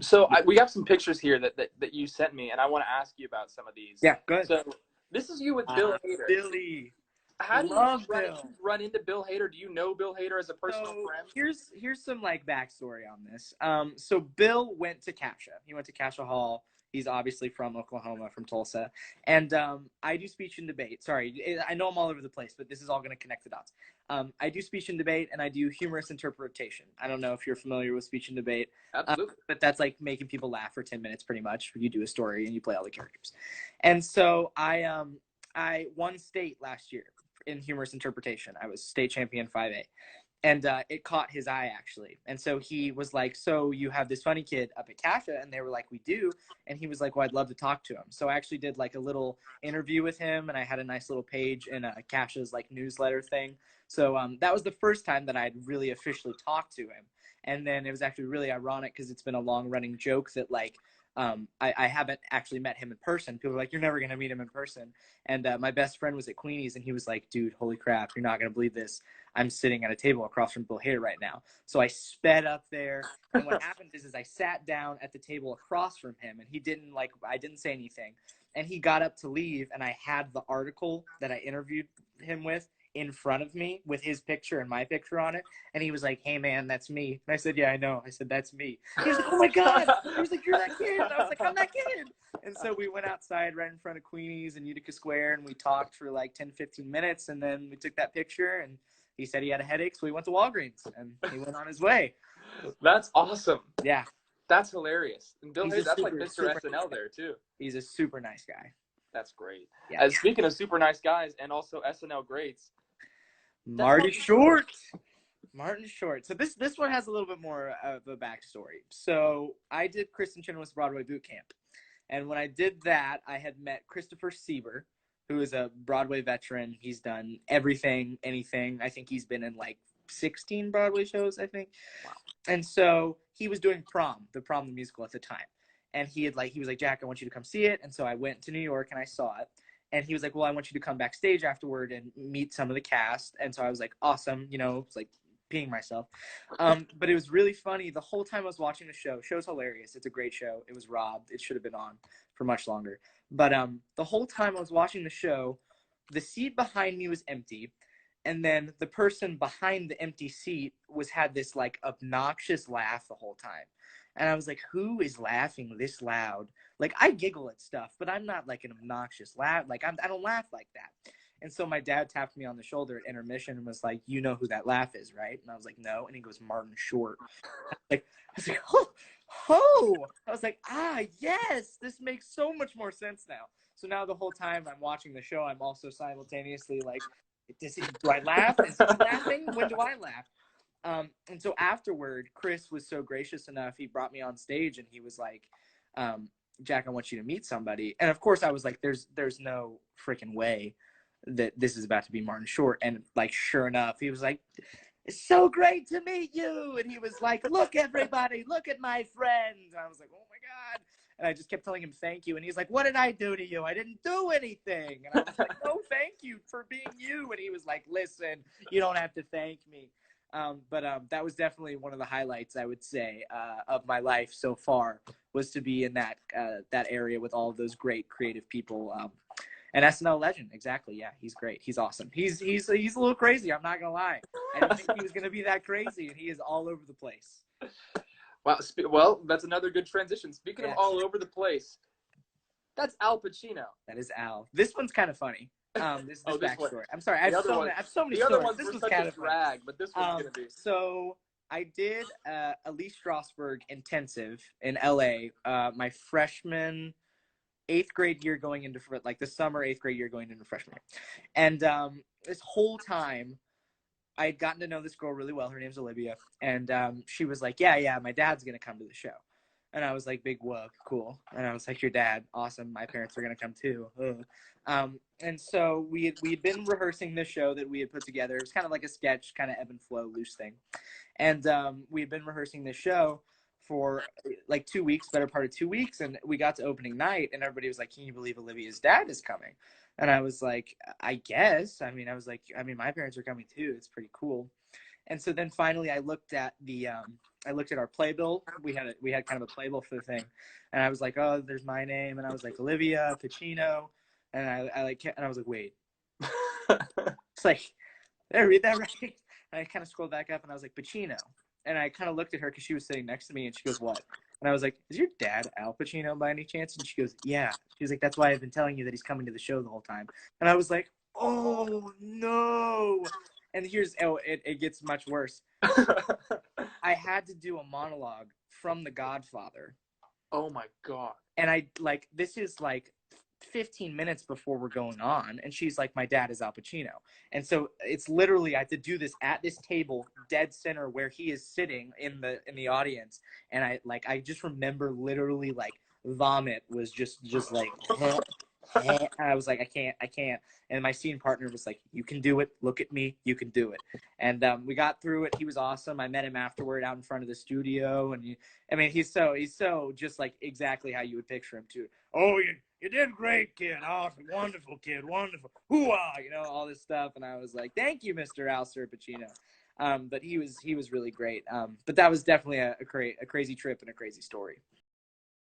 So we have some pictures here that you sent me, and I want to ask you about some of these. Yeah, good. So this is you with Bill Hader. Billy. How do you Love Bill. run into Bill Hader? Do you know Bill Hader as a personal friend? Here's some like backstory on this. So Bill went to CAPTCHA. He went to CAPTCHA Hall. He's obviously from Oklahoma, from Tulsa. And I do speech and debate. Sorry, I know I'm all over the place, but this is all going to connect the dots. I do speech and debate, and I do humorous interpretation. I don't know if you're familiar with speech and debate. Absolutely. But that's like making people laugh for 10 minutes pretty much. You do a story and you play all the characters. And so I won state last year in humorous interpretation. I was state champion 5A. And it caught his eye, actually. And so he was like, so you have this funny kid up at CAPTCHA? And they were like, we do. And he was like, well, I'd love to talk to him. So I actually did like a little interview with him, and I had a nice little page in CAPTCHA's like newsletter thing. So that was the first time that I'd really officially talked to him. And then it was actually really ironic because it's been a long-running joke that like I haven't actually met him in person. People are like, you're never going to meet him in person. And my best friend was at Queenie's, and he was like, dude, holy crap, you're not going to believe this. I'm sitting at a table across from Bill Hader right now. So I sped up there, and what happened is I sat down at the table across from him, and I didn't say anything. And he got up to leave, and I had the article that I interviewed him with in front of me with his picture and my picture on it. And he was like, hey man, that's me. And I said, yeah, I know. I said, that's me. He was like, oh my God. He was like, you're that kid. And I was like, I'm that kid. And so we went outside right in front of Queenie's in Utica Square, and we talked for like 10, 15 minutes. And then we took that picture, and he said he had a headache, so we went to Walgreens, and he went on his way. That's awesome. Yeah. That's hilarious. And Bill Hader, that's like Mr. SNL nice there too. He's a super nice guy. That's great. Yeah. Speaking of super nice guys and also SNL greats, Martin Short. So this one has a little bit more of a backstory. So I did Kristen Chenoweth's Broadway boot camp. And when I did that, I had met Christopher Sieber, who is a Broadway veteran. He's done everything, anything. I think he's been in like 16 Broadway shows, I think. Wow. And so he was doing the musical at the time. And he was like, Jack, I want you to come see it. And so I went to New York and I saw it. And he was like, well, I want you to come backstage afterward and meet some of the cast. And so I was like, awesome, it's like peeing myself. But it was really funny. The whole time I was watching the show's hilarious. It's a great show. It was robbed. It should have been on for much longer. But the whole time I was watching the show, the seat behind me was empty. And then the person behind the empty seat had this like obnoxious laugh the whole time. And I was like, who is laughing this loud? Like, I giggle at stuff, but I'm not like an obnoxious laugh. Like, I don't laugh like that. And so my dad tapped me on the shoulder at intermission and was like, you know who that laugh is, right? And I was like, no. And he goes, Martin Short. I was like, oh. I was like, yes, this makes so much more sense now. So now the whole time I'm watching the show, I'm also simultaneously like, do I laugh? Is he laughing? When do I laugh? And so afterward, Chris was so gracious enough. He brought me on stage and he was like, Jack, I want you to meet somebody. And of course I was like, there's no freaking way that this is about to be Martin Short. And like, sure enough, he was like, it's so great to meet you. And he was like, look, everybody, look at my friend. And I was like, oh my God. And I just kept telling him, thank you. And he's like, what did I do to you? I didn't do anything. And I was like, no, thank you for being you. And he was like, listen, you don't have to thank me. But that was definitely one of the highlights, I would say, of my life so far, was to be in that area with all of those great creative people. An SNL legend, exactly. Yeah, he's great. He's awesome. He's a little crazy. I'm not gonna lie. I didn't think he was gonna be that crazy, and he is all over the place. Wow. Well, that's another good transition. Speaking of all over the place, that's Al Pacino. That is Al. This one's kind of funny. This is the backstory. I'm sorry. I have so many stories. The other ones this were was such kind a of drag, but this one's gonna be. So I did a Lee Strasberg intensive in LA. My freshman 8th grade year going into like the summer 8th grade year going into freshman year. And this whole time I had gotten to know this girl really well. Her name's Olivia. And she was like, yeah, my dad's going to come to the show. And I was like, big whoop, cool. And I was like, your dad, awesome. My parents are going to come too. And so we'd been rehearsing this show that we had put together. It was kind of like a sketch, kind of ebb and flow, loose thing. And we had been rehearsing this show for like 2 weeks, better part of 2 weeks. And we got to opening night and everybody was like, can you believe Olivia's dad is coming? And I was like, I guess. I mean, my parents are coming too. It's pretty cool. And so then finally I looked at the I looked at our playbill. We had kind of a playbill for the thing, and I was like, oh, there's my name, and I was like Olivia Pacino, and I was like, wait, it's like, did I read that right? And I kind of scrolled back up, and I was like Pacino, and I kind of looked at her because she was sitting next to me, and she goes, what? And I was like, is your dad Al Pacino by any chance? And she goes, yeah. She was like, that's why I've been telling you that he's coming to the show the whole time. And I was like, oh no. And it gets much worse. I had to do a monologue from The Godfather. Oh my God. And this is like 15 minutes before we're going on, and she's like, my dad is Al Pacino. And so it's literally, I have to do this at this table dead center where he is sitting in the audience. And I just remember literally like vomit was just like and I was like, I can't. And my scene partner was like, you can do it. Look at me. You can do it. And we got through it. He was awesome. I met him afterward out in front of the studio. And he's so just like exactly how you would picture him too. Oh, you did great, kid. Awesome. Wonderful, kid. Wonderful. Hoo-ah, all this stuff. And I was like, thank you, Mr. Al Sir Pacino. But he was really great. But that was definitely a crazy trip and a crazy story.